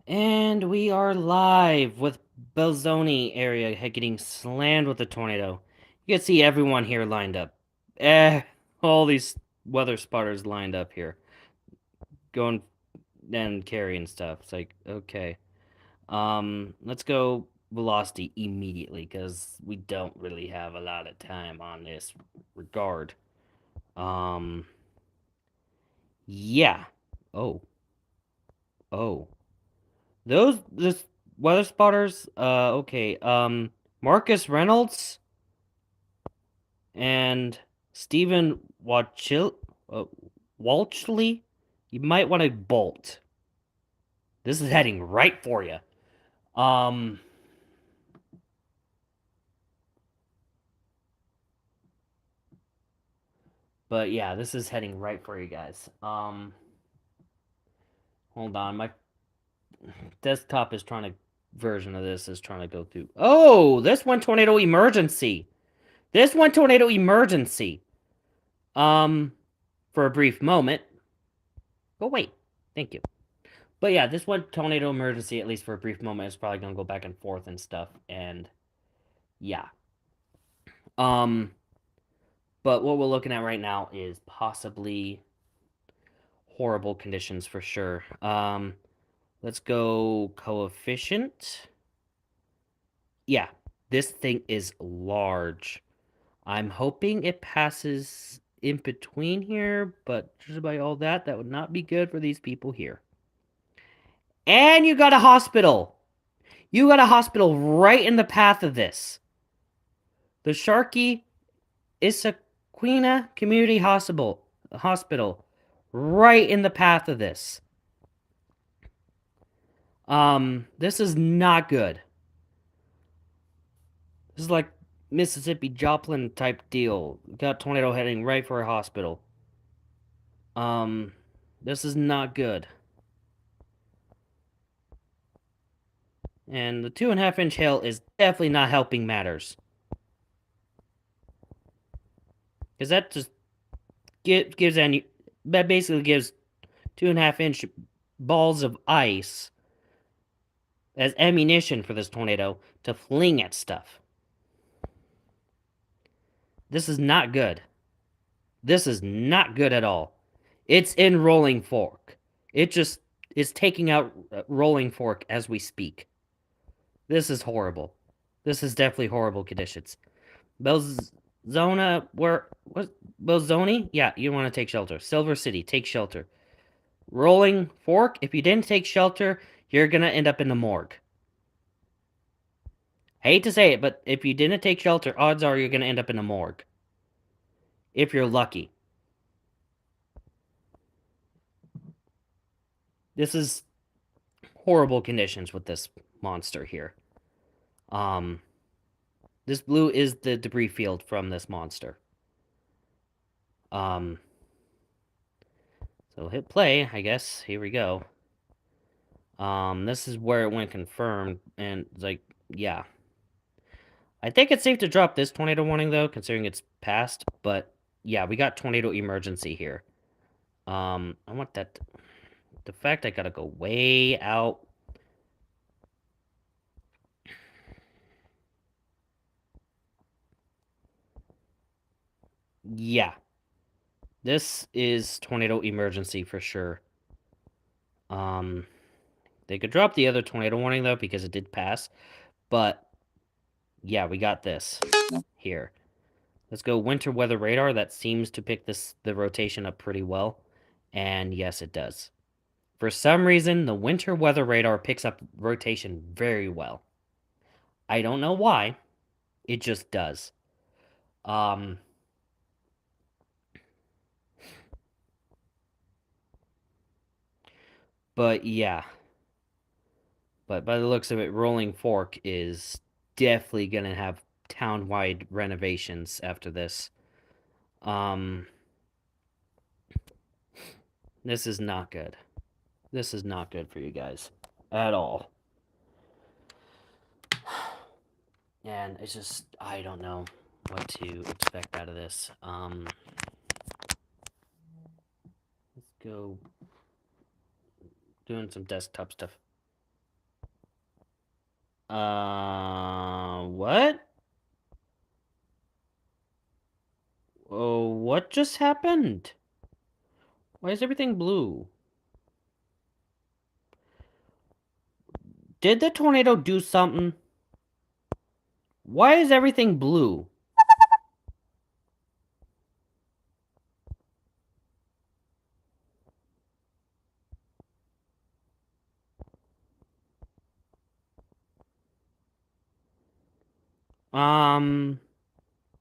And we are live with Belzoni area getting slammed with a tornado. You can see everyone here lined up. All these weather spotters lined up here. Going and carrying stuff. It's like, okay. Let's go velocity immediately, because we don't really have a lot of time on this regard. Um, yeah. Oh. Oh. This weather spotters, okay, Marcus Reynolds and Stephen uh, Walchley, you might want to bolt. This is heading right for you. Um, but yeah, this is heading right for you guys. Hold on, my desktop is trying to version of this is trying to go through. Oh, this one tornado emergency. This one tornado emergency. Um, for a brief moment. Go wait. Thank you. But yeah, this one tornado emergency, at least for a brief moment, is probably gonna go back and forth and stuff. And yeah. Um, but what we're looking at right now is possibly horrible conditions for sure. Let's go coefficient. Yeah, this thing is large. I'm hoping it passes in between here, but just by all that, that would not be good for these people here. And you got a hospital. You got a hospital right in the path of this. The Sharkey Issaquena Community Hospital, right in the path of this. This is not good. This is like Mississippi Joplin type deal. Got tornado heading right for a hospital. This is not good. And the 2.5-inch hail is definitely not helping matters. Because that just that basically gives 2.5-inch balls of ice as ammunition for this tornado to fling at stuff. This is not good. This is not good at all. It's in rolling fork. It just is taking out rolling fork as we speak. This is horrible. This is definitely horrible conditions. Belzona, what? Belzoni? Yeah, you want to take shelter. Silver City, take shelter. Rolling fork, if you didn't take shelter, you're gonna end up in the morgue. I hate to say it, but if you didn't take shelter, odds are you're gonna end up in the morgue. If you're lucky. This is horrible conditions with this monster here. This blue is the debris field from this monster. So hit play, I guess. Here we go. This is where it went confirmed, and like, yeah. I think it's safe to drop this tornado warning though, considering it's past. But yeah, we got tornado emergency here. I want that. The fact I gotta go way out. Yeah. This is tornado emergency for sure. They could drop the other tornado warning though, because it did pass. But yeah, we got this here. Let's go winter weather radar. That seems to pick the rotation up pretty well. And yes, it does. For some reason, the winter weather radar picks up rotation very well. I don't know why. It just does. But yeah. But by the looks of it, Rolling Fork is definitely gonna have town-wide renovations after this. This is not good. This is not good for you guys at all. And it's just, I don't know what to expect out of this. Let's go doing some desktop stuff. What? Oh, what just happened? Why is everything blue? Did the tornado do something? Why is everything blue?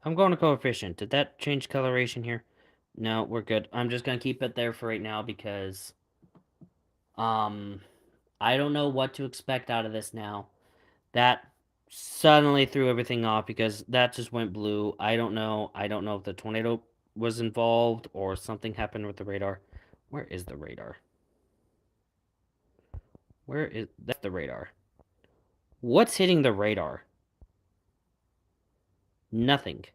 I'm going to coefficient. Did that change coloration here? No, we're good. I'm just gonna keep it there for right now because, um, I don't know what to expect out of this now. That suddenly threw everything off because that just went blue. I don't know. I don't know if the tornado was involved or something happened with the radar. Where is the radar? Where is that's the radar? What's hitting the radar? Nothing.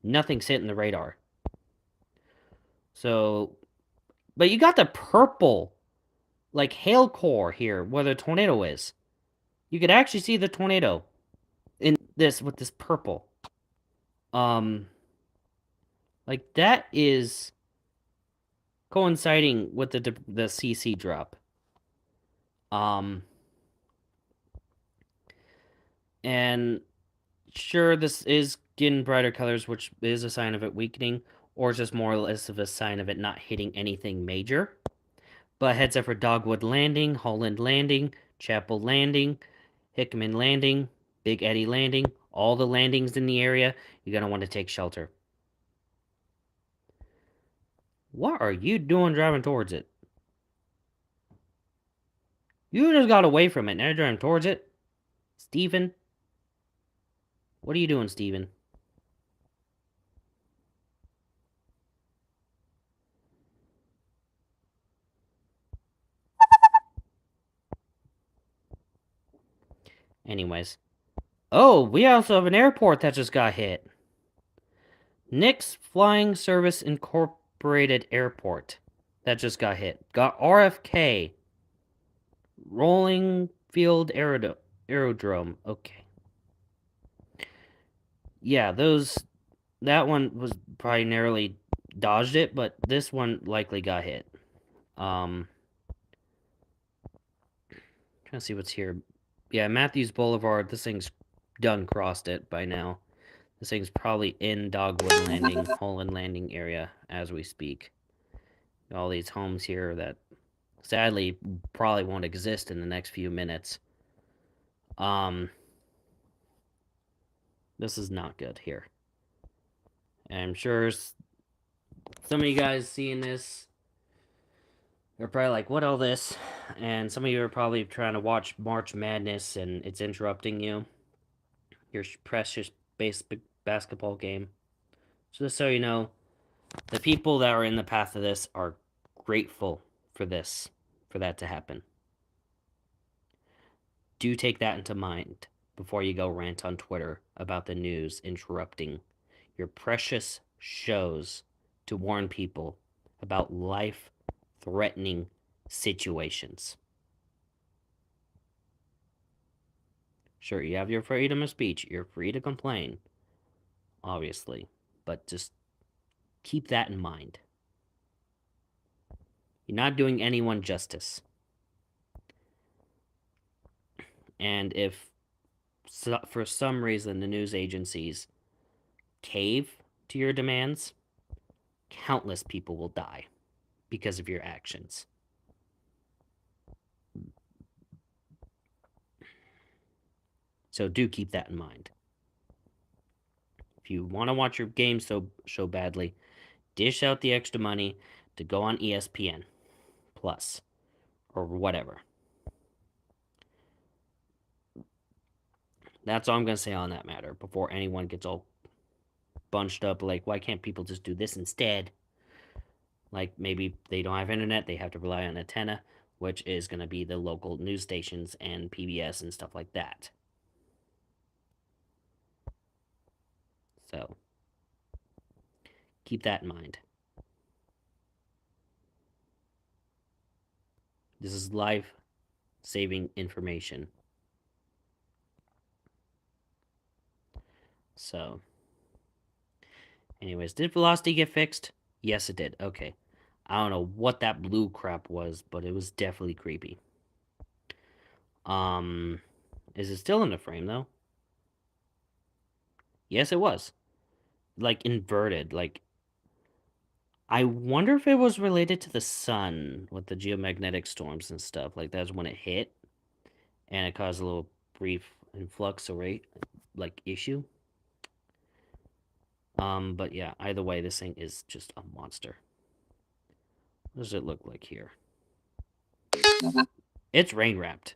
Nothing's hitting the radar. So, but you got the purple, like hail core here, where the tornado is. You could actually see the tornado in this with this purple. Um, like that is coinciding with the CC drop. Um, and sure, this is getting brighter colors, which is a sign of it weakening, or just more or less of a sign of it not hitting anything major. But heads up for Dogwood Landing, Holland Landing, Chapel Landing, Hickman Landing, Big Eddy Landing, all the landings in the area. You're going to want to take shelter. What are you doing driving towards it? You just got away from it. Now you're driving towards it? Steven? What are you doing, Steven? Anyways. Oh, we also have an airport that just got hit. Nick's Flying Service Incorporated Airport. That just got hit. Got RFK. Rolling Field Aerodrome. Okay. Yeah, that one was probably narrowly dodged it, but this one likely got hit. Trying to see what's here. Yeah, Matthews Boulevard. This thing's done crossed it by now. This thing's probably in Dogwood Landing, Holland Landing area as we speak. All these homes here that sadly probably won't exist in the next few minutes. This is not good here. And I'm sure some of you guys seeing this are probably like, what all this? And some of you are probably trying to watch March Madness and it's interrupting you. Your precious basketball game. So just so you know, the people that are in the path of this are grateful for this, for that to happen. Do take that into mind before you go rant on Twitter about the news interrupting your precious shows to warn people about life-threatening situations. Sure, you have your freedom of speech. You're free to complain, obviously, but just keep that in mind. You're not doing anyone justice. And if for some reason the news agencies cave to your demands, countless people will die because of your actions. So do keep that in mind. If you want to watch your game so badly, dish out the extra money to go on ESPN Plus or whatever. That's all I'm going to say on that matter before anyone gets all bunched up like, why can't people just do this instead? Like maybe they don't have internet, they have to rely on antenna, which is going to be the local news stations and PBS and stuff like that. So keep that in mind. This is life saving information. So, anyways, did velocity get fixed? Yes, it did. Okay. I don't know what that blue crap was, but it was definitely creepy. Is it still in the frame, though? Yes, it was. Like, inverted. Like, I wonder if it was related to the sun with the geomagnetic storms and stuff. Like, that's when it hit, and it caused a little brief influx of rate, like, issue. But yeah, either way, this thing is just a monster. What does it look like here? It's rain wrapped.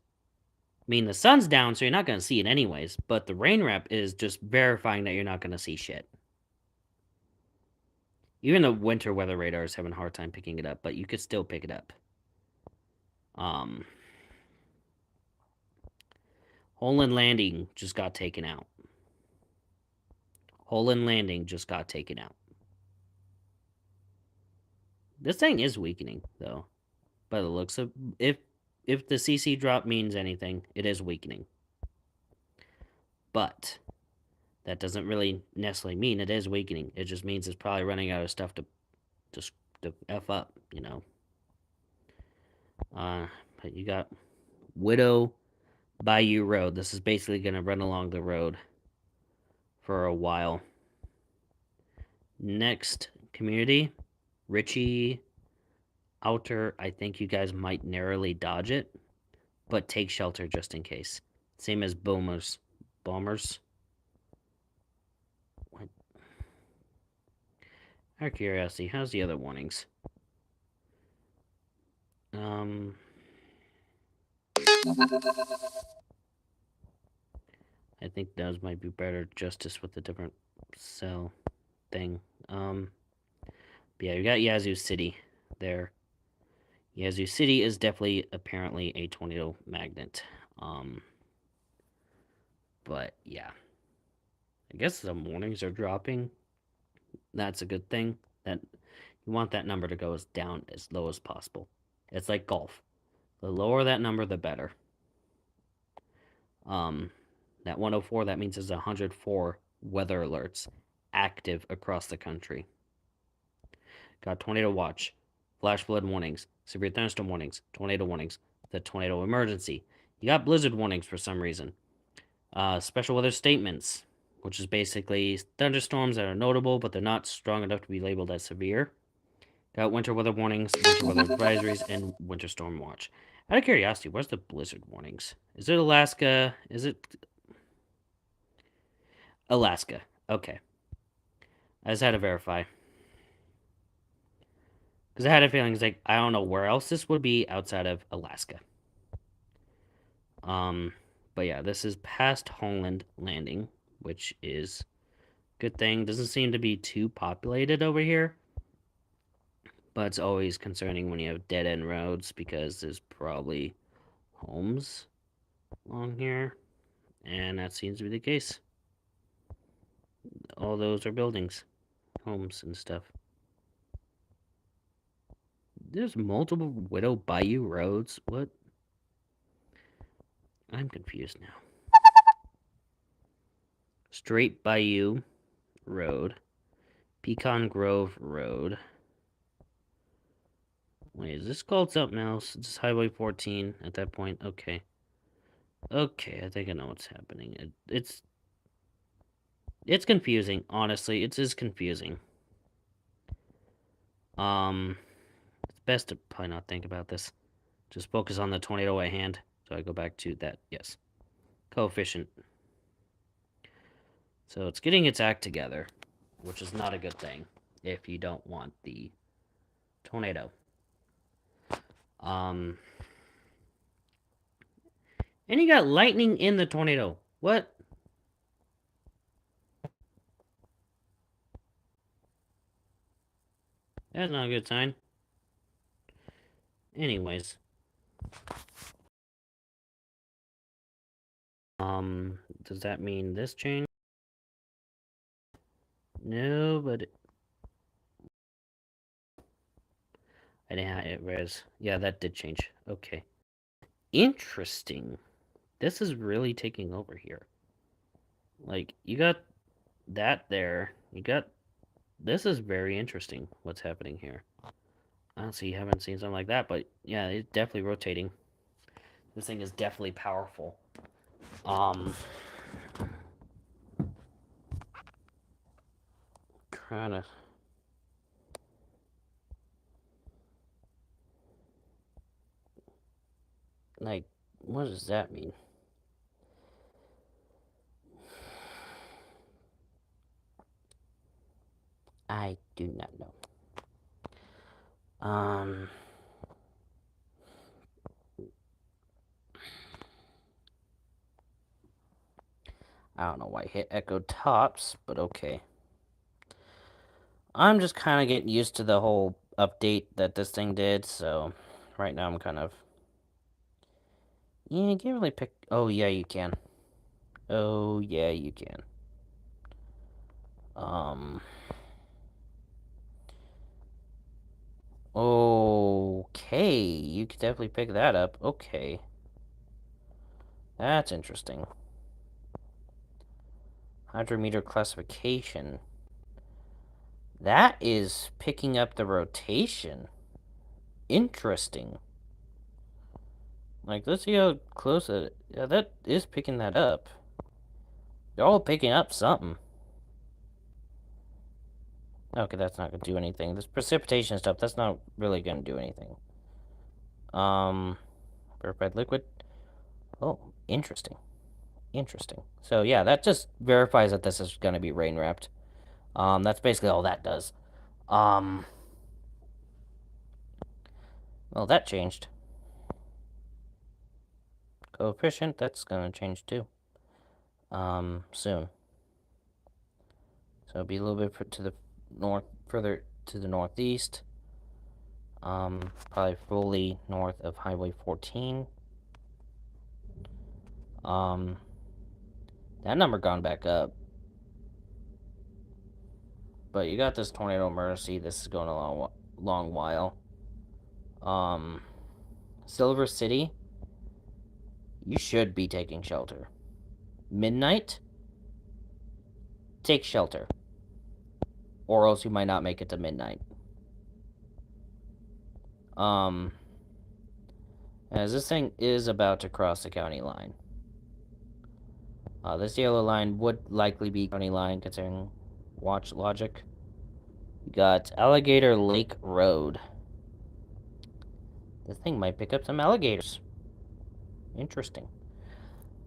I mean, the sun's down, so you're not going to see it anyways, but the rain wrap is just verifying that you're not going to see shit. Even the winter weather radar is having a hard time picking it up, but you could still pick it up. Holland Landing just got taken out. Holland Landing just got taken out. This thing is weakening, though. By the looks of... If the CC drop means anything, it is weakening. But that doesn't really necessarily mean it is weakening. It just means it's probably running out of stuff to F up, you know. But you got Widow Bayou Road. This is basically going to run along the road for a while. Next community, Richie Outer. I think you guys might narrowly dodge it, but take shelter just in case. Same as Bombers. Bombers. What? Out of curiosity, how's the other warnings? I think those might be better justice with a different cell thing. But yeah, you got Yazoo City there. Yazoo City is definitely apparently a tornado magnet. But yeah. I guess some warnings are dropping. That's a good thing. That you want that number to go down as low as possible. It's like golf. The lower that number, the better. That 104, that means there's 104 weather alerts active across the country. Got tornado watch, flash flood warnings, severe thunderstorm warnings, tornado warnings, the tornado emergency. You got blizzard warnings for some reason. Special weather statements, which is basically thunderstorms that are notable, but they're not strong enough to be labeled as severe. Got winter weather warnings, winter weather advisories, and winter storm watch. Out of curiosity, where's the blizzard warnings? Is it Alaska? Is it Alaska? Okay. I just had to verify. Because I had a feeling, like, I don't know where else this would be outside of Alaska. But yeah, this is past Holland Landing, which is a good thing. Doesn't seem to be too populated over here. But it's always concerning when you have dead-end roads because there's probably homes along here. And that seems to be the case. All those are buildings, homes and stuff. There's multiple Widow Bayou roads. What? I'm confused now. Straight Bayou Road. Pecan Grove Road. Wait, is this called something else? It's Highway 14 at that point? Okay. Okay, I think I know what's happening. It's confusing, honestly. It is confusing. It's best to probably not think about this. Just focus on the tornado at hand. So I go back to that, yes. Coefficient. So it's getting its act together, which is not a good thing if you don't want the tornado. And you got lightning in the tornado. What? That's not a good sign. Anyways. Does that mean this changed? No, but I didn't have it res. Yeah, that did change. Okay. Interesting. This is really taking over here. Like, you got that there. You got... This is very interesting, what's happening here. I don't see, you haven't seen something like that, but yeah, it's definitely rotating. This thing is definitely powerful. Trying to... Like, what does that mean? I do not know. I don't know why I hit Echo Tops, but okay. I'm just kind of getting used to the whole update that this thing did, so right now I'm kind of... Yeah, you can't really pick... Oh, yeah, you can. Oh, yeah, you can. Okay, you could definitely pick that up. Okay. That's interesting. Hydrometer classification. That is picking up the rotation. Interesting. Like, let's see how close it... Yeah, that is picking that up. They're all picking up something. Okay, that's not going to do anything. This precipitation stuff, that's not really going to do anything. Verified liquid. Oh, interesting. Interesting. So, yeah, that just verifies that this is going to be rain-wrapped. That's basically all that does. Well, that changed. Coefficient, that's going to change too. Soon. So it'll be a little bit to the north, further to the northeast. Probably fully north of Highway 14. That number gone back up. But you got this tornado emergency. This is going a long while. Silver City, you should be taking shelter. Midnight, take shelter. Or else you might not make it to midnight. As this thing is about to cross the county line. This yellow line would likely be county line, considering watch logic. We got Alligator Lake Road. This thing might pick up some alligators. Interesting.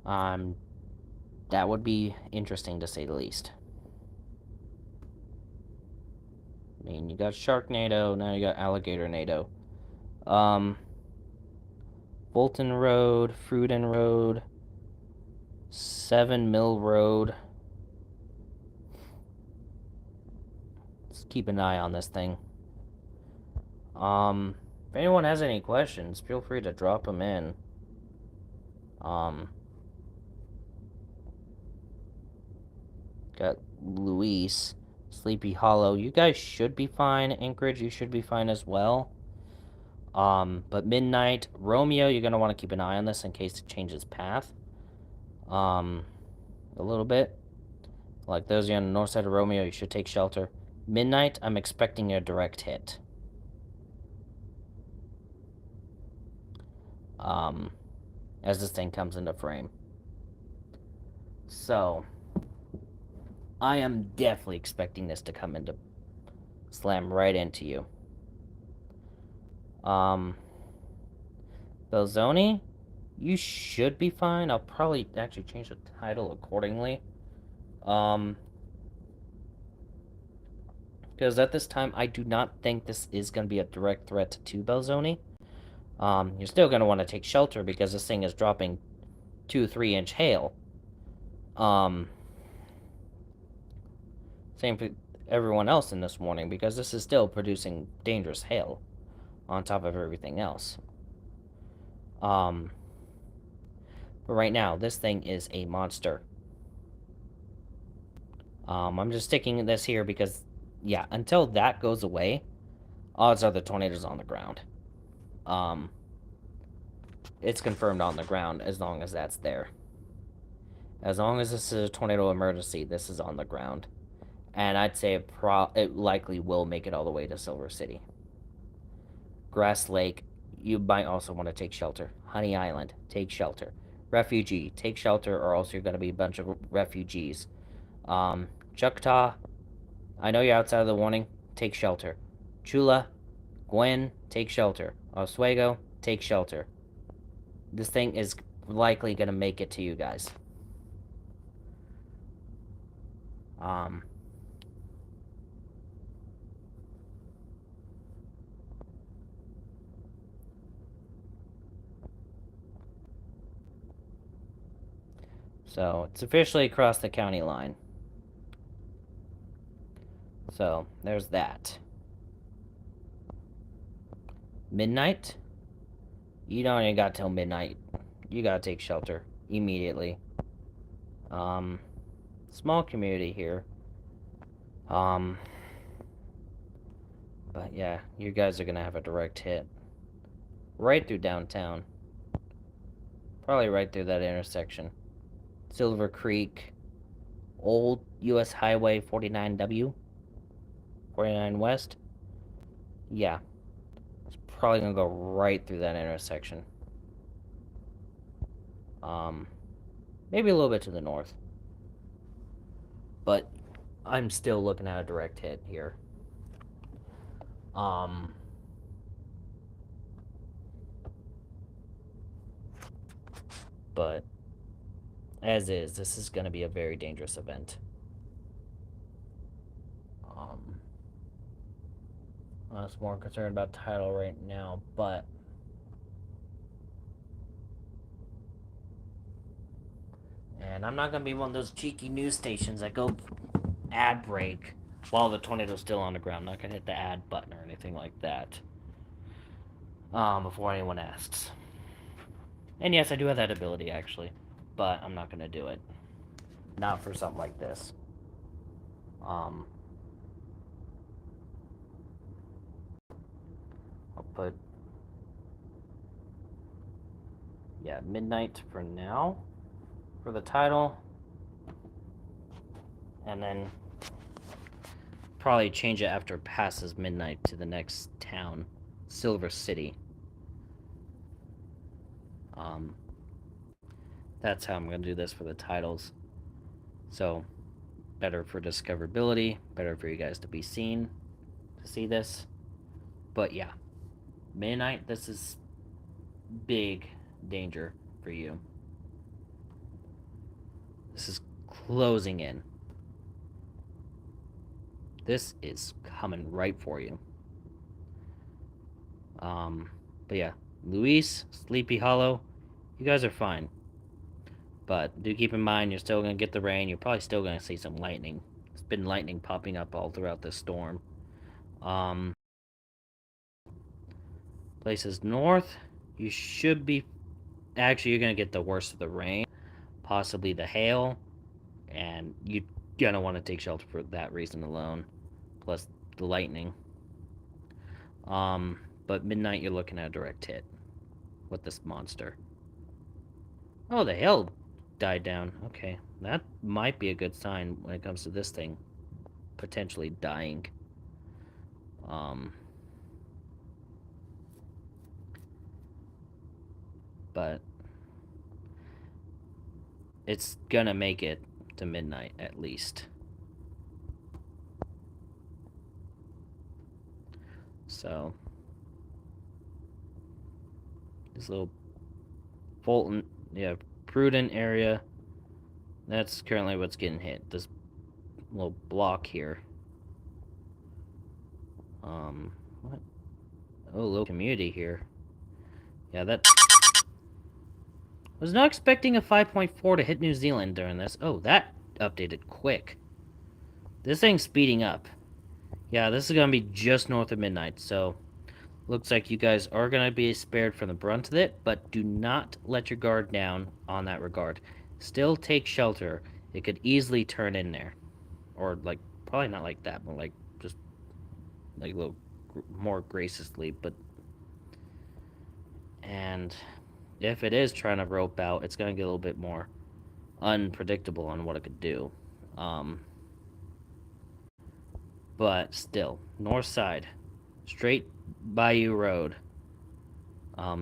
That would be interesting to say the least. I mean, you got Sharknado, now you got Alligatornado. Fulton Road, Fruiten Road, 7 Mill Road. Let's keep an eye on this thing. If anyone has any questions, feel free to drop them in. Got Luis, Sleepy Hollow. You guys should be fine. Anchorage, you should be fine as well. But Midnight, Romeo, you're gonna want to keep an eye on this in case it changes path. A little bit. Like those of you on the north side of Romeo, you should take shelter. Midnight, I'm expecting a direct hit. As this thing comes into frame. So, I am definitely expecting this to come into... slam right into you. Belzoni, you should be fine. I'll probably actually change the title accordingly. Because at this time, I do not think this is going to be a direct threat to Belzoni. You're still going to want to take shelter because this thing is dropping 2-3 inch hail. Same for everyone else in this warning because this is still producing dangerous hail on top of everything else. But right now, this thing is a monster. I'm just sticking this here because, yeah, until that goes away, odds are the tornado's on the ground. it's confirmed on the ground as long as that's there. As long as this is a tornado emergency, this is on the ground. And I'd say it likely will make it all the way to Silver City. Grass Lake, you might also want to take shelter. Honey Island, take shelter. Refugee, take shelter, or else you're going to be a bunch of refugees. Choctaw, I know you're outside of the warning. Take shelter. Chula, Gwen, take shelter. Oswego, take shelter. This thing is likely going to make it to you guys. So, it's officially across the county line. So, there's that. Midnight? You don't even got till midnight. You gotta take shelter immediately. Small community here. But yeah, you guys are gonna have a direct hit. Right through downtown. Probably right through that intersection. Silver Creek. Old US Highway 49W. 49 West. Yeah. It's probably gonna go right through that intersection. Maybe a little bit to the north. But I'm still looking at a direct hit here. But as is, this is going to be a very dangerous event. I was more concerned about title right now, but and I'm not going to be one of those cheeky news stations that go ad break while the tornado's still on the ground. I'm not going to hit the ad button or anything like that. Before anyone asks. And yes, I do have that ability actually, but I'm not going to do it. Not for something like this. I'll put midnight for now for the title, and then probably change it after it passes midnight to the next town, Silver City. That's how I'm going to do this for the titles. So, better for discoverability, better for you guys to be seen, to see this. But yeah, midnight, this is big danger for you. This is closing in. This is coming right for you. But yeah, Luis, Sleepy Hollow, you guys are fine. But do keep in mind, you're still going to get the rain. You're probably still going to see some lightning. There's been lightning popping up all throughout this storm. Places north, you should be... Actually, you're going to get the worst of the rain. Possibly the hail. And you're going to want to take shelter for that reason alone. Plus the lightning. But midnight, you're looking at a direct hit with this monster. Oh, the hail died down. Okay, that might be a good sign when it comes to this thing potentially dying. But it's gonna make it to midnight at least. So this little Fulton, Prudent area, that's currently what's getting hit. This little block here. What? Oh, little community here. Yeah, that... Was not expecting a 5.4 to hit New Zealand during this. Oh, that updated quick. This thing's speeding up. Yeah, this is going to be just north of midnight, so... Looks like you guys are going to be spared from the brunt of it, but do not let your guard down on that regard. Still take shelter. It could easily turn in there. Or, like, probably not like that, but, like, just, like, a little more graciously, but... And... if it is trying to rope out, it's going to get a little bit more unpredictable on what it could do. But still, north side, straight Bayou Road,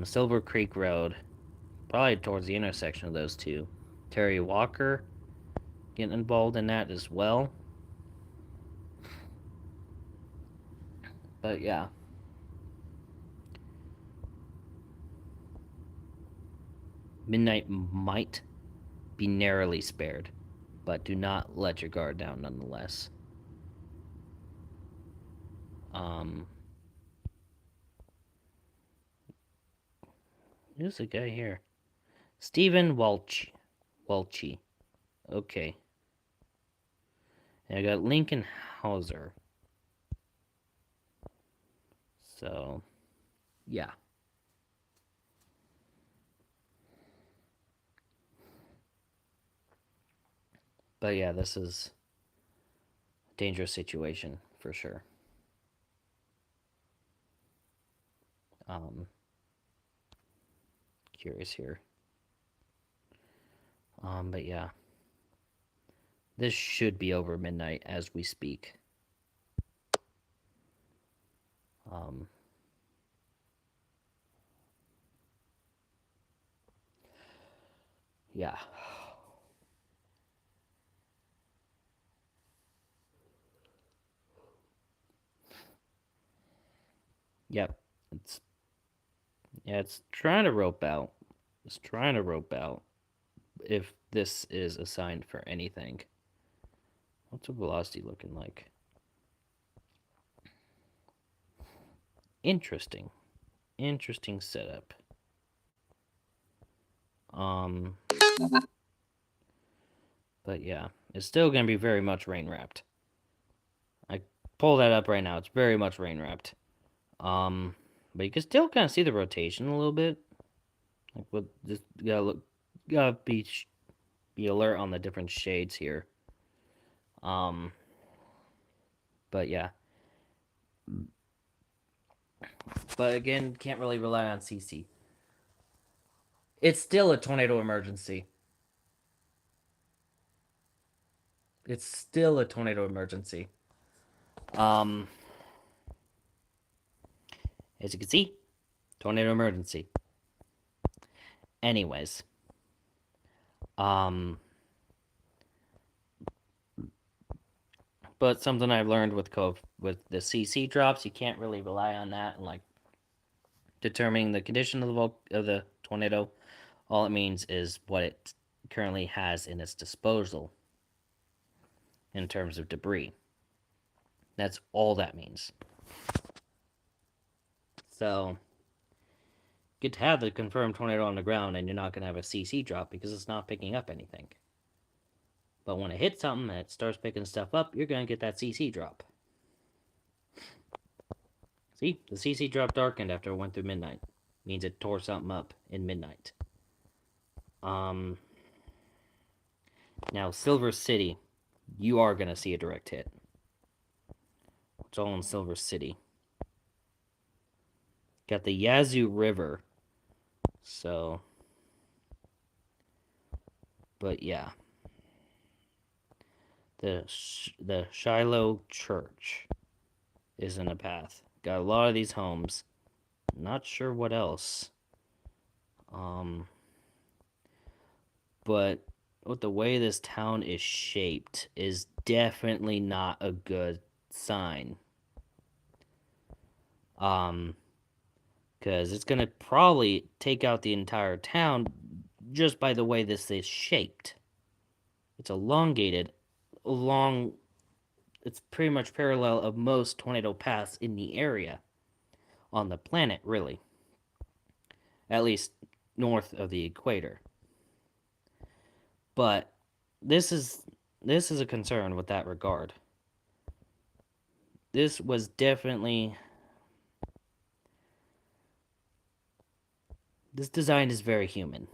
Silver Creek Road, probably towards the intersection of those two. Terry Walker getting involved in that as well. But yeah. Midnight might be narrowly spared, but do not let your guard down nonetheless. Who's the guy here? Stephen Welchie. Okay. And I got Lincoln Hauser. So, yeah. But yeah, this is a dangerous situation for sure. Curious here. But yeah. This should be over midnight as we speak. Yeah. Yep. It's trying to rope out. It's trying to rope out if this is assigned for anything. What's the velocity looking like? Interesting. Interesting setup. But yeah, it's still gonna be very much rain wrapped. I pull that up right now. It's very much rain wrapped. But you can still kind of see the rotation a little bit. Like, what just gotta be alert on the different shades here. But yeah. But again, can't really rely on CC. It's still a tornado emergency. It's still a tornado emergency. As you can see, tornado emergency. Anyways. But something I've learned with the CC drops, you can't really rely on that and like determining the condition of the tornado. All it means is what it currently has in its disposal in terms of debris. That's all that means. So, good to have the confirmed tornado on the ground, and you're not going to have a CC drop because it's not picking up anything. But when it hits something and it starts picking stuff up, you're going to get that CC drop. See, the CC drop darkened after it went through midnight. Means it tore something up in midnight. Now, Silver City, you are going to see a direct hit. It's all in Silver City. Got the Yazoo River. So, but yeah. The Shiloh Church is in the path. Got a lot of these homes. Not sure what else. But with the way this town is shaped is definitely not a good sign. Because it's gonna probably take out the entire town just by the way this is shaped. It's elongated along. It's pretty much parallel of most tornado paths in the area on the planet, really. At least north of the equator. But this is a concern with that regard. This was definitely... This design is very human.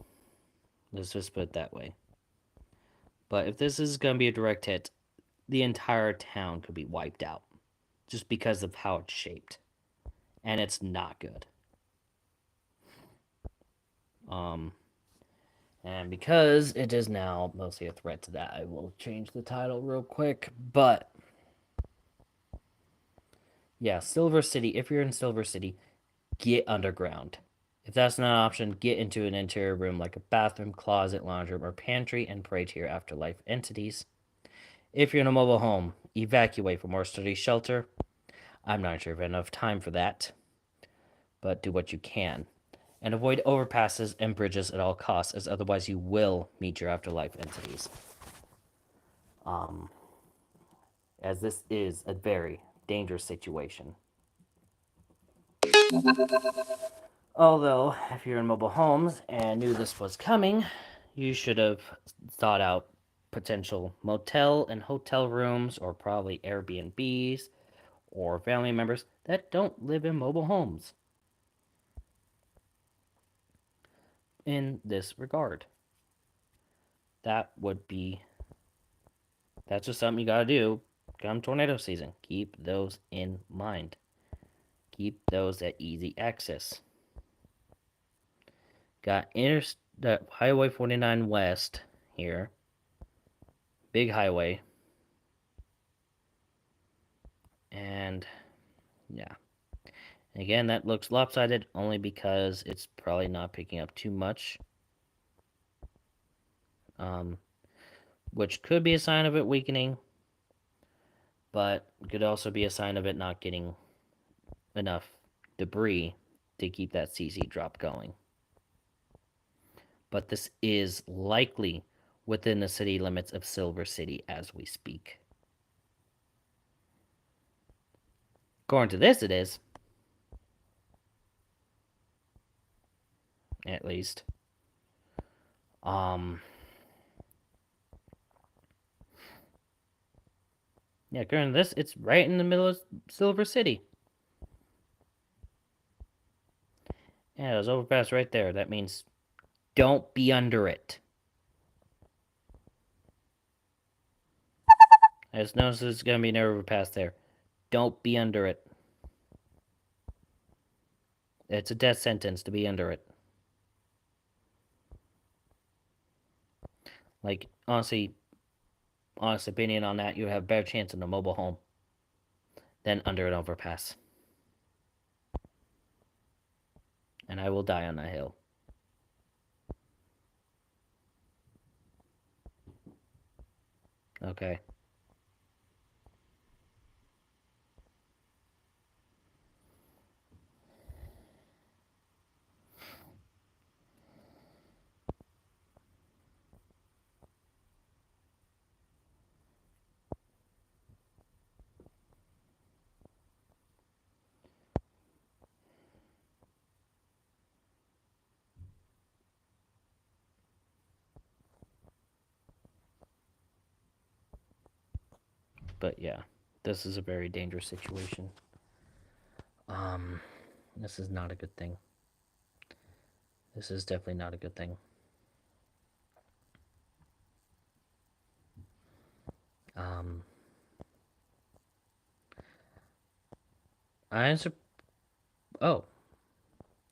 Let's just put it that way. But if this is going to be a direct hit, the entire town could be wiped out. Just because of how it's shaped. And it's not good. Um, and because it is now mostly a threat to that, I will change the title real quick. But yeah, Silver City. If you're in Silver City, get underground. If that's not an option, get into an interior room like a bathroom, closet, lounge room, or pantry and pray to your afterlife entities. If you're in a mobile home, evacuate from or study shelter. I'm not sure if I have enough time for that, but do what you can. And avoid overpasses and bridges at all costs, as otherwise you will meet your afterlife entities. Um, as this is a very dangerous situation. Although, if you're in mobile homes and knew this was coming, you should have thought out potential motel and hotel rooms, or probably Airbnbs, or family members that don't live in mobile homes in this regard. That's just something you gotta do come tornado season. Keep those in mind. Keep those at easy access. Got Highway 49 West here. Big highway. And yeah. Again, that looks lopsided only because it's probably not picking up too much. Which could be a sign of it weakening, but could also be a sign of it not getting enough debris to keep that CC drop going. But this is likely within the city limits of Silver City as we speak. According to this, it is. At least. Yeah, according to this, it's right in the middle of Silver City. Yeah, there's overpass right there. That means don't be under it. I just noticed there's going to be an overpass there. Don't be under it. It's a death sentence to be under it. Like, honest opinion on that, you have a better chance in a mobile home than under an overpass. And I will die on that hill. Okay. But yeah, this is a very dangerous situation. This is not a good thing. This is definitely not a good thing. Oh,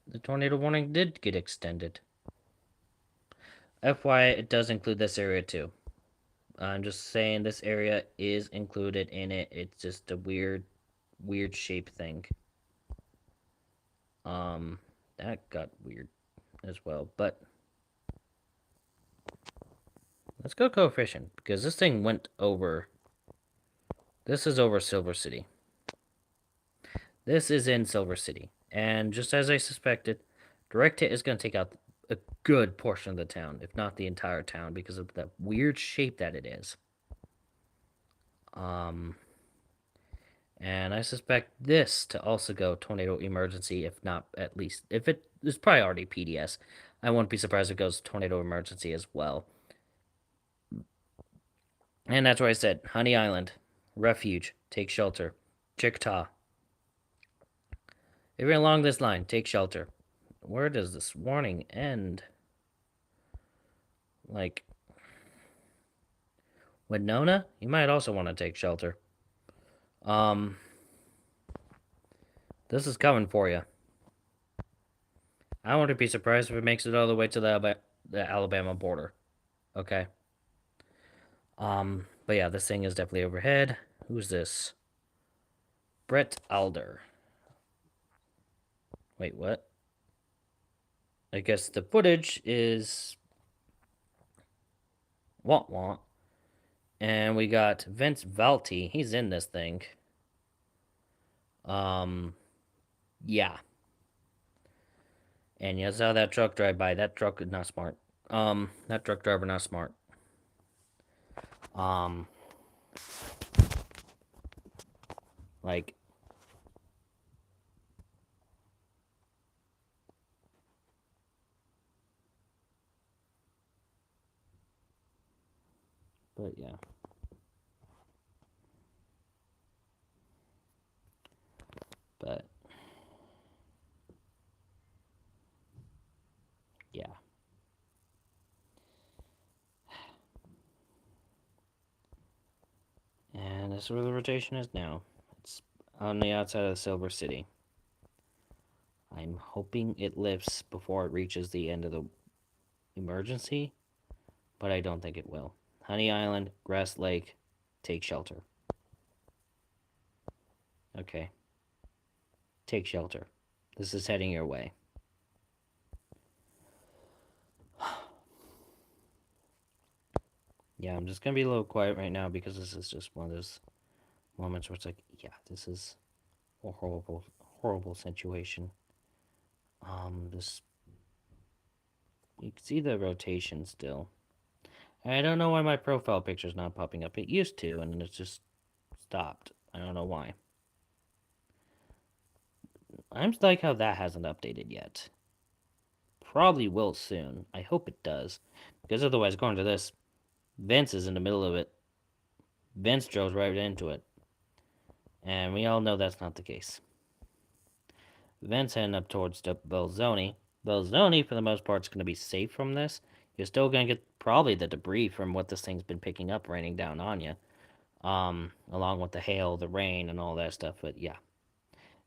the tornado warning did get extended. FYI, it does include this area too. I'm just saying this area is included in it. It's just a weird shape thing. That got weird as well, but let's go coefficient, because this thing went over. This is over Silver City. This is in Silver City. And just as I suspected, direct hit is going to take out a good portion of the town, if not the entire town, because of the weird shape that it is. And I suspect this to also go tornado emergency, if not at least, if it is probably already PDS. I won't be surprised if it goes tornado emergency as well. And that's why I said Honey Island, refuge, take shelter, Chickasaw. If you're along this line, take shelter. Where does this warning end? Like, Winona? You might also want to take shelter. This is coming for you. I wouldn't be surprised if it makes it all the way to the Alabama border. Okay. But yeah, this thing is definitely overhead. Who's this? Brett Alder. Wait, what? I guess the footage is want want. And we got Vince Valti. He's in this thing. Yeah. And you saw that truck drive by. That truck is not smart. That truck driver not smart. Um, like, but yeah. But, yeah. And this is where the rotation is now. It's on the outside of Silver City. I'm hoping it lifts before it reaches the end of the emergency, but I don't think it will. Honey Island, Grass Lake, take shelter. Okay. Take shelter. This is heading your way. Yeah, I'm just gonna be a little quiet right now because this is just one of those moments where it's like, yeah, this is a horrible, horrible situation. This you can see the rotation still. I don't know why my profile picture's not popping up. It used to, and it just stopped. I don't know why. I'm just like how that hasn't updated yet. Probably will soon. I hope it does. Because otherwise, according to this, Vince is in the middle of it. Vince drove right into it. And we all know that's not the case. Vince heading up towards Belzoni. Belzoni, for the most part, is going to be safe from this. You're still going to get probably the debris from what this thing's been picking up raining down on you. Along with the hail, the rain, and all that stuff. But yeah,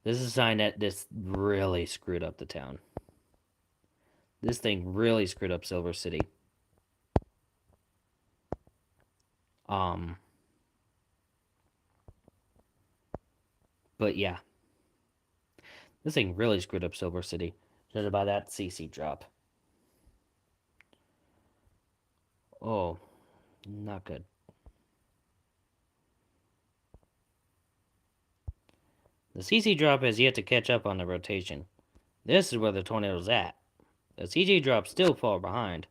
this is a sign that this really screwed up the town. This thing really screwed up Silver City. But yeah, this thing really screwed up Silver City. Judging by that CC drop. Oh, not good. The CC drop has yet to catch up on the rotation. This is where the tornado's at. The CG drop's still far behind.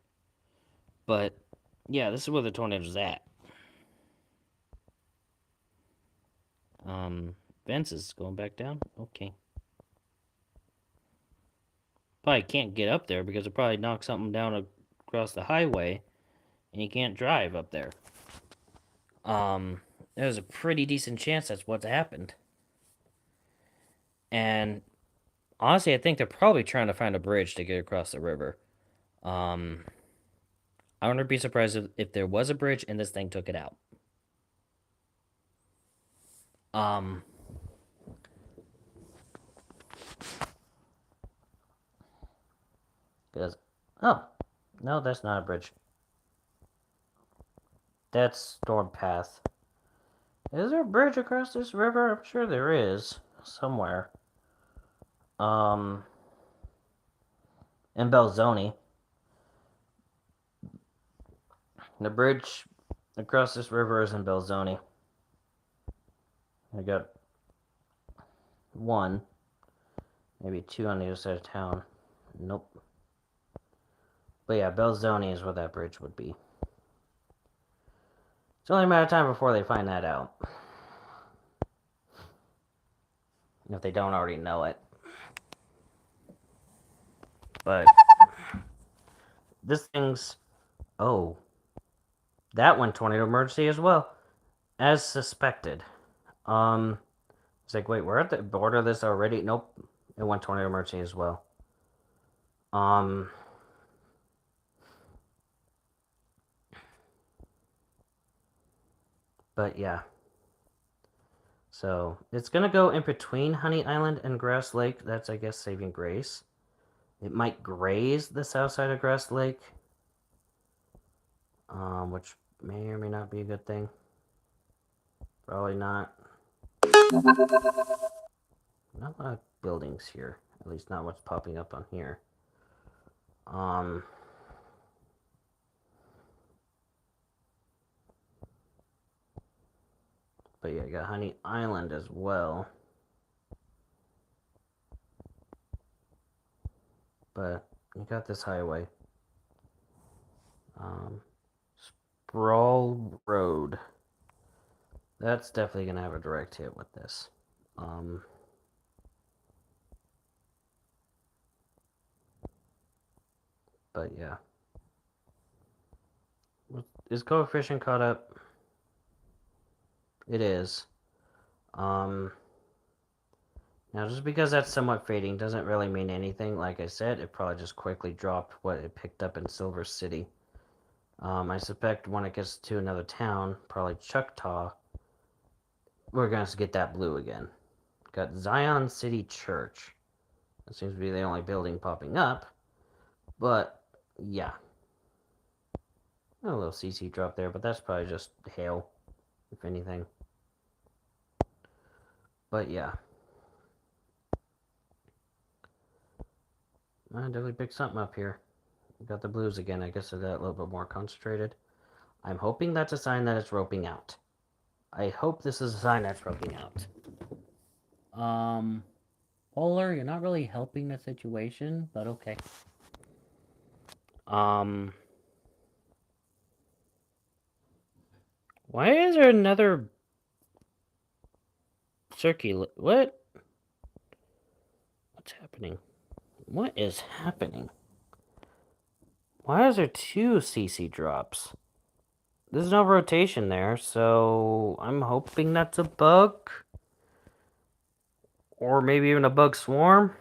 But, yeah, this is where the tornado's at. Vince is going back down? Okay. Probably can't get up there because it probably knocked something down across the highway. And you can't drive up there. There's a pretty decent chance that's what's happened. And honestly, I think they're probably trying to find a bridge to get across the river. I wouldn't be surprised if there was a bridge and this thing took it out. Because, oh, no, that's not a bridge. That's Storm Path. Is there a bridge across this river? I'm sure there is. Somewhere. In Belzoni. The bridge across this river is in Belzoni. I got one. Maybe two on the other side of town. Nope. But yeah, Belzoni is where that bridge would be. It's only a matter of time before they find that out. If they don't already know it. But this thing's... Oh. That one tornado emergency as well. As suspected. It's like, wait, we're at the border of this already? Nope. It went tornado emergency as well. But yeah. So, it's gonna go in between Honey Island and Grass Lake. That's, I guess, saving grace. It might graze the south side of Grass Lake, which may or may not be a good thing. Probably not. Not a lot of buildings here. At least not what's popping up on here. But yeah, you got Honey Island as well. But you got this highway. Sprawl Road. That's definitely going to have a direct hit with this. But yeah. Is coefficient caught up? It is. Now, just because that's somewhat fading doesn't really mean anything. Like I said, it probably just quickly dropped what it picked up in Silver City. I suspect when it gets to another town, probably Choctaw, we're going to get that blue again. Got Zion City Church. That seems to be the only building popping up. But, yeah. A little CC drop there, but that's probably just hail, if anything. But, yeah. I definitely picked something up here. Got the blues again. I guess I got a little bit more concentrated. I'm hoping that's a sign that it's roping out. I hope this is a sign that's roping out. Polar, you're not really helping the situation, but okay. Why is there another circular? What? What's happening? What is happening? Why is there 2 CC drops? There's no rotation there, so I'm hoping that's a bug. Or maybe even a bug swarm.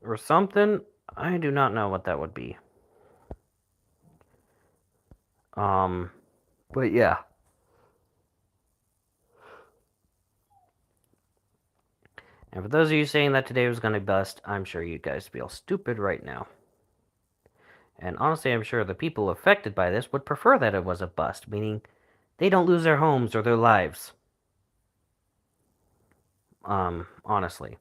Or something. I do not know what that would be. But yeah. And for those of you saying that today was going to bust, I'm sure you guys feel stupid right now. And honestly, I'm sure the people affected by this would prefer that it was a bust, meaning they don't lose their homes or their lives. Honestly.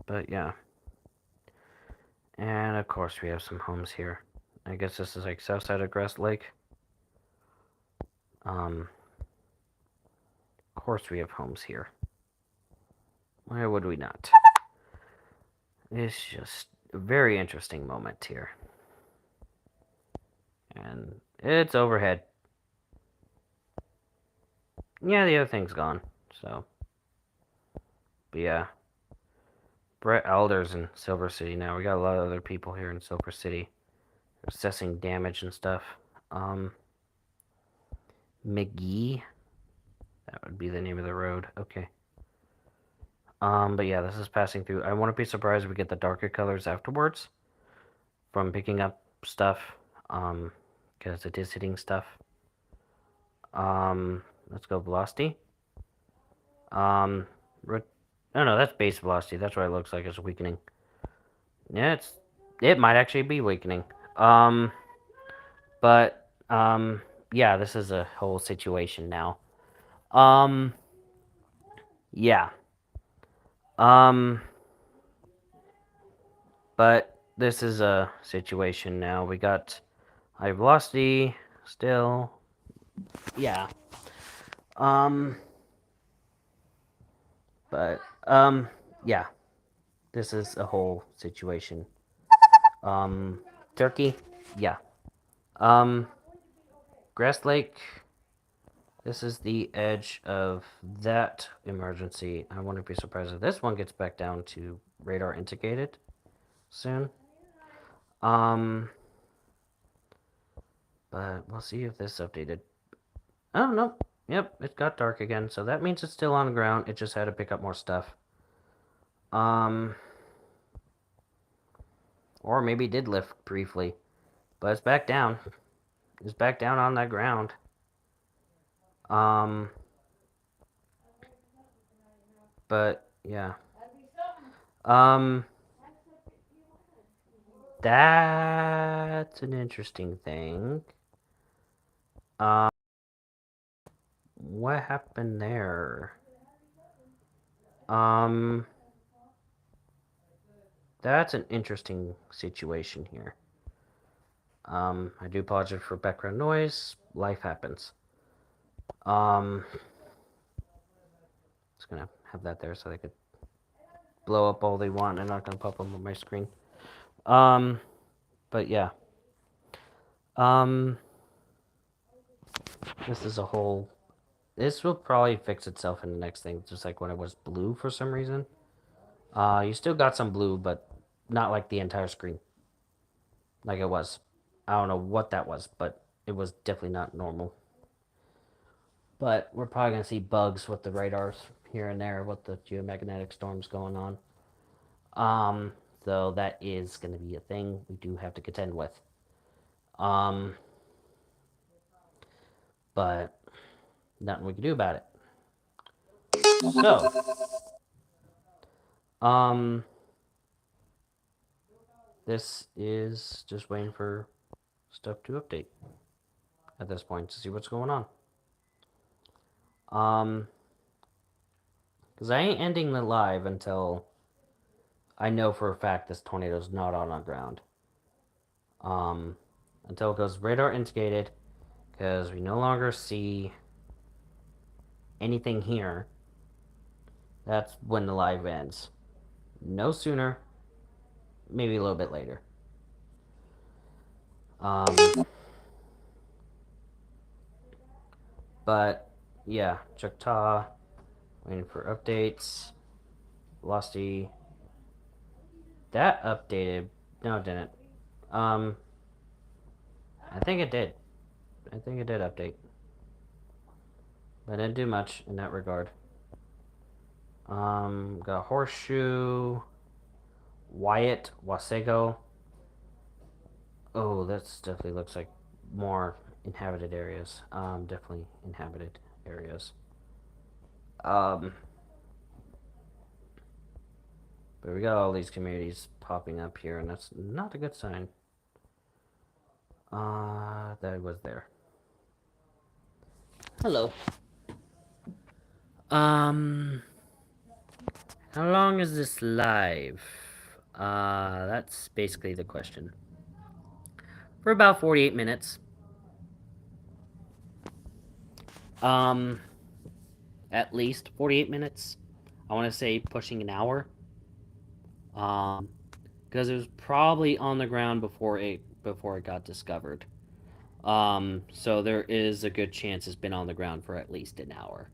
But yeah. And of course we have some homes here. I guess this is like south side of Grass Lake. Of course we have homes here. Why would we not? It's just a very interesting moment here. And it's overhead. Yeah, the other thing's gone, so. But yeah. Brett Elder's in Silver City now. We got a lot of other people here in Silver City. Assessing damage and stuff. McGee. That would be the name of the road. Okay. But yeah, this is passing through. I wouldn't be surprised if we get the darker colors afterwards from picking up stuff. Because it is hitting stuff. Let's go velocity. Oh no, that's base velocity. That's what it looks like. It's weakening. Yeah, it might actually be weakening. But yeah, this is a whole situation now. Yeah. But this is a situation now. We got high velocity still. Yeah. But yeah. This is a whole situation. Turkey, yeah. Grass Lake. This is the edge of that emergency. I wouldn't be surprised if this one gets back down to radar indicated soon. But we'll see if this updated. Oh, no. Yep, it got dark again, so that means it's still on the ground. It just had to pick up more stuff. Or maybe it did lift briefly. But it's back down. is back down on that ground. But yeah. That's an interesting thing. What happened there? That's an interesting situation here. I do apologize for background noise. Life happens. Just gonna have that there so they could blow up all they want. They're not gonna pop up on my screen. But yeah. This is a whole. This will probably fix itself in the next thing, just like when it was blue for some reason. You still got some blue, but not like the entire screen. Like it was. I don't know what that was, but it was definitely not normal. But we're probably going to see bugs with the radars here and there with the geomagnetic storms going on. So that is going to be a thing we do have to contend with. But nothing we can do about it. So, this is just waiting for stuff to update at this point to see what's going on. Because I ain't ending the live until I know for a fact this tornado is not on our ground. Until it goes radar indicated, because we no longer see anything here. That's when the live ends. No sooner, maybe a little bit later. But yeah, Choctaw, waiting for updates. Velocity. That updated. No, it didn't. I think it did. I think it did update. But it didn't do much in that regard. Got Horseshoe, Wyatt, Wasego. Oh, that definitely looks like more inhabited areas. Definitely inhabited areas. But we got all these communities popping up here, and that's not a good sign. That was there. Hello. How long is this live? That's basically the question. For about 48 minutes. At least 48 minutes. I want to say pushing an hour. Because it was probably on the ground before it got discovered. So there is a good chance it's been on the ground for at least an hour.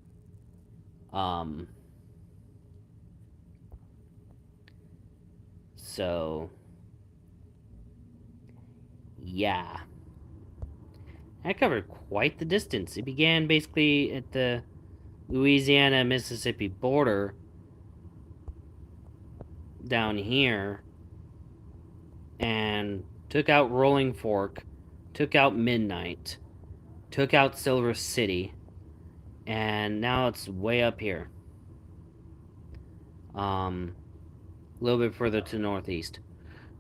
So yeah. That covered quite the distance. It began basically at the Louisiana-Mississippi border down here and took out Rolling Fork, took out Midnight, took out Silver City, and now it's way up here. A little bit further to the northeast.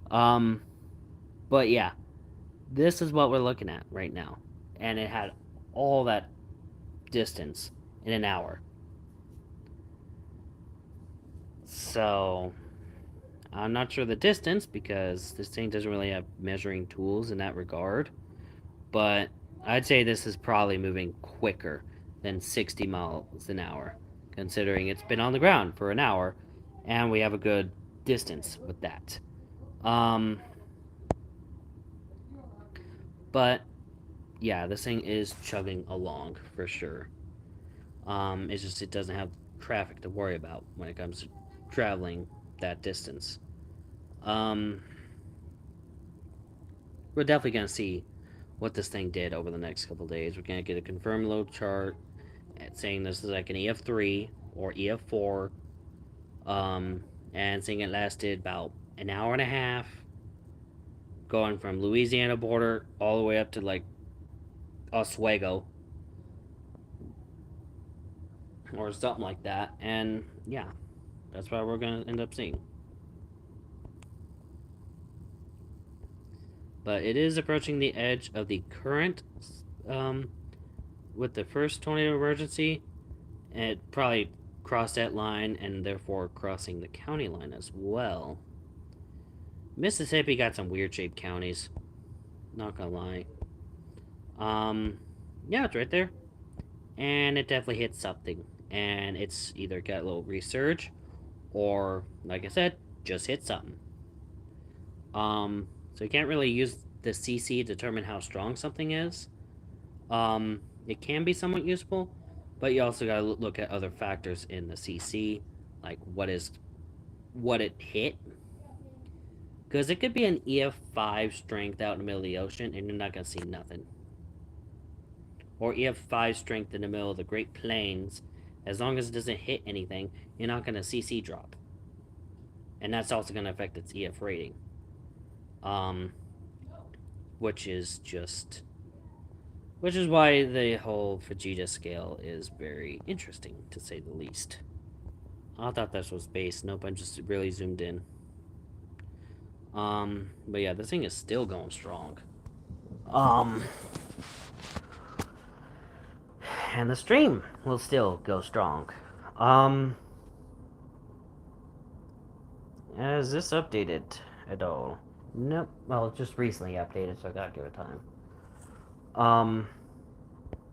But yeah, this is what we're looking at right now. And it had all that distance in an hour. So, I'm not sure the distance because this thing doesn't really have measuring tools in that regard. But I'd say this is probably moving quicker than 60 miles an hour, considering it's been on the ground for an hour and we have a good distance with that. But yeah, this thing is chugging along for sure. It's just it doesn't have traffic to worry about when it comes to traveling that distance. We're definitely gonna see what this thing did over the next couple days. We're gonna get a confirmed load chart saying this is like an EF3 or EF4, and saying it lasted about an hour and a half, going from Louisiana border all the way up to like Oswego or something like that. And yeah, that's what we're gonna end up seeing. But it is approaching the edge of the current, um, with the first tornado emergency. And it probably crossed that line and therefore crossing the county line as well. Mississippi got some weird shaped counties. Not gonna lie. Um, yeah, it's right there, and it definitely hit something, and it's either got a little resurge, or like I said, just hit something. So you can't really use the CC to determine how strong something is. It can be somewhat useful, but you also gotta look at other factors in the CC, like what it hit. Because it could be an EF5 strength out in the middle of the ocean, and you're not gonna see nothing. Or EF5 strength in the middle of the Great Plains, as long as it doesn't hit anything, you're not going to CC drop. And that's also going to affect its EF rating. Um, which is just... Which is why the whole Vegeta scale is very interesting, to say the least. I thought this was base. Nope, I just really zoomed in. But yeah, this thing is still going strong. And the stream will still go strong. Has this updated at all? Nope. Well, it's just recently updated, so I gotta give it time.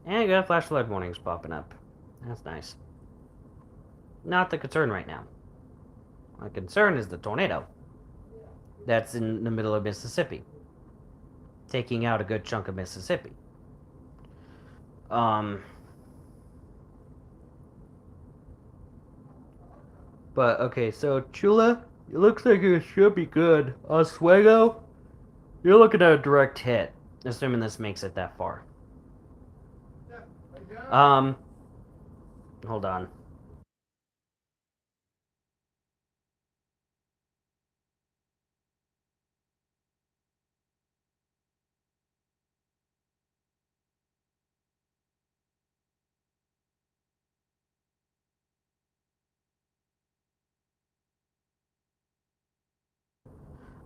And I got flash flood warnings popping up. That's nice. Not the concern right now. My concern is the tornado that's in the middle of Mississippi, taking out a good chunk of Mississippi. But okay, so Chula, it looks like it should be good. Oswego, you're looking at a direct hit, assuming this makes it that far. Hold on.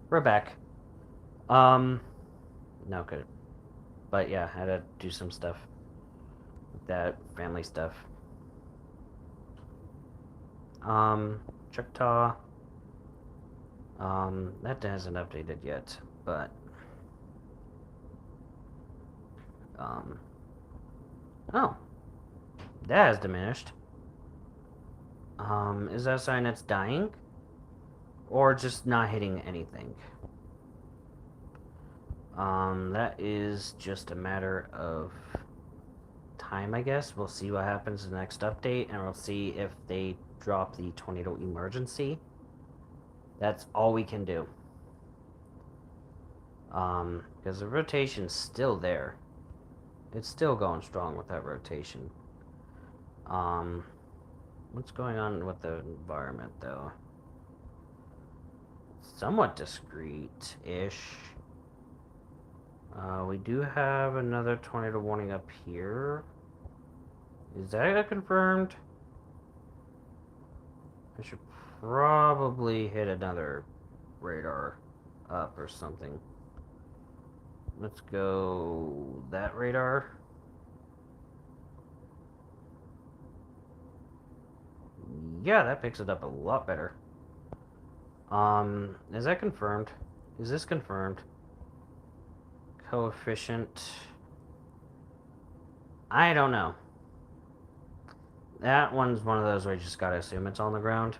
We're back. No good. But yeah, I had to do some stuff. That family stuff. Choctaw. That hasn't updated yet, but oh, that has diminished. Is that a sign it's dying? Or just not hitting anything? That is just a matter of time, I guess. We'll see what happens in the next update, and we'll see if they drop the tornado emergency. That's all we can do. Because the rotation's still there. It's still going strong with that rotation. What's going on with the environment, though? Somewhat discreet-ish. We do have another tornado warning up here. Is that confirmed? I should probably hit another radar up or something. Let's go that radar. Yeah, that picks it up a lot better. Is that confirmed? Is this confirmed? Coefficient. I don't know. That one's one of those where you just gotta assume it's on the ground.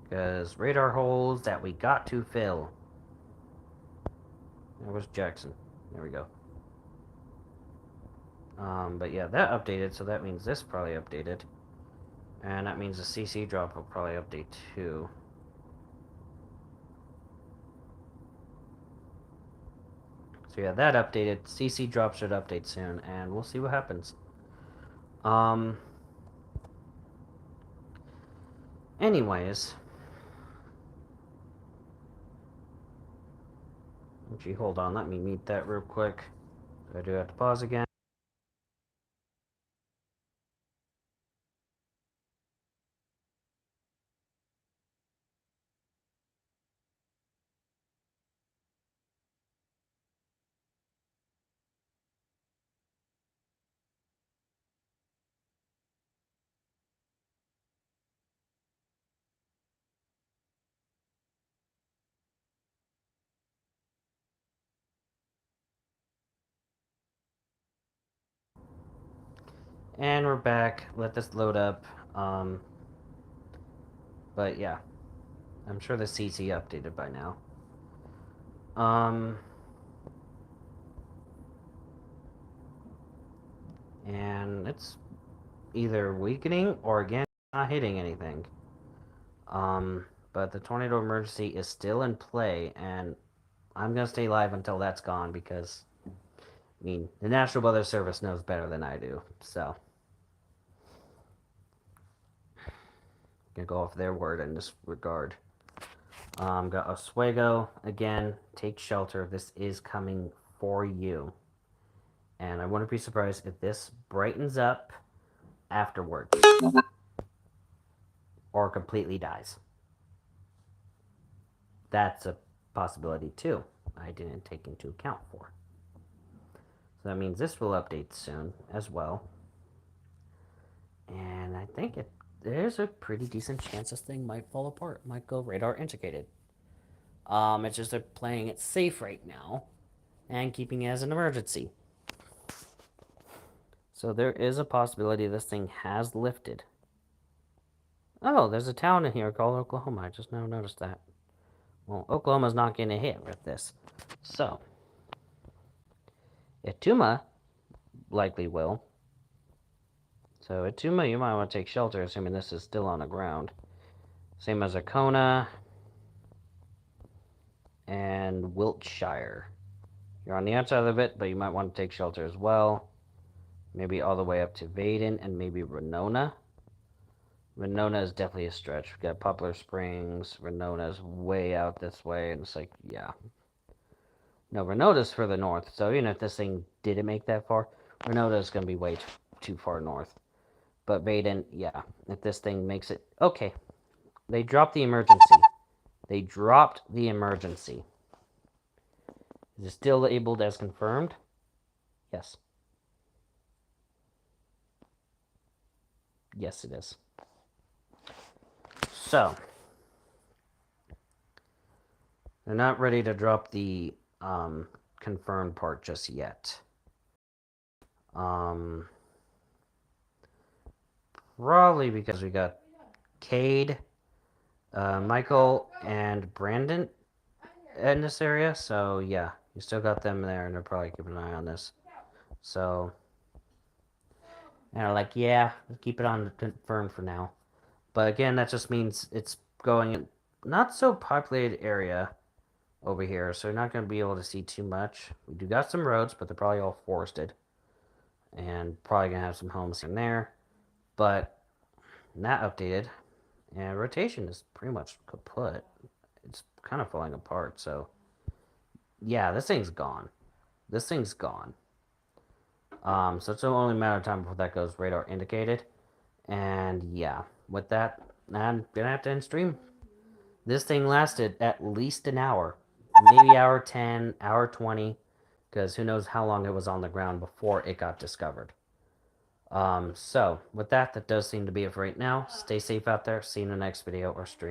Because radar holes that we got to fill. There was Jackson. There we go. But yeah, that updated, so that means this probably updated. And that means the CC drop will probably update too. So yeah, that updated. CC drop should update soon, and we'll see what happens. Anyways. Actually, hold on, let me mute that real quick. I do have to pause again. And we're back. Let this load up. But yeah, I'm sure the CC updated by now. And it's either weakening or again not hitting anything. But the tornado emergency is still in play, and I'm gonna stay live until that's gone because, I mean, the National Weather Service knows better than I do, so I'm gonna go off their word in this regard. Got Oswego again. Take shelter. This is coming for you, and I wouldn't be surprised if this brightens up afterwards or completely dies. That's a possibility too. I didn't take into account for. So that means this will update soon as well. And I think there's a pretty decent chance this thing might fall apart. Might go radar indicated. It's just they're playing it safe right now and keeping it as an emergency. So there is a possibility this thing has lifted. Oh, there's a town in here called Oklahoma. I just now noticed that. Well, Oklahoma's not getting a hit with this. So, Ituma likely will. So, Ituma, you might want to take shelter, assuming this is still on the ground. Same as Arcona and Wiltshire. You're on the outside of it, but you might want to take shelter as well. Maybe all the way up to Vaden and maybe Renona. Renona is definitely a stretch. We've got Poplar Springs. Renona's way out this way, and it's like, yeah. No, Renona's further north, so even if this thing didn't make that far, Renona's going to be way too far north. But Vaden, yeah, if this thing makes it... Okay, they dropped the emergency. They dropped the emergency. Is it still labeled as confirmed? Yes. Yes, it is. So, they're not ready to drop the confirmed part just yet. Probably because we got Cade, Michael, and Brandon in this area. So, yeah, you still got them there, and they're probably keeping an eye on this. So, and they're like, yeah, keep it on confirmed for now. But again, that just means it's going in not so populated area over here, so you're not going to be able to see too much. We do got some roads, but they're probably all forested. And probably going to have some homes in there. But not updated. And rotation is pretty much kaput. It's kind of falling apart, so... Yeah, this thing's gone. This thing's gone. So it's only a matter of time before that goes radar indicated. And yeah, with that, I'm going to have to end stream. This thing lasted at least an hour. Maybe hour 10, hour 20. Because who knows how long it was on the ground before it got discovered. So, with that, that does seem to be it for right now. Stay safe out there. See you in the next video or stream.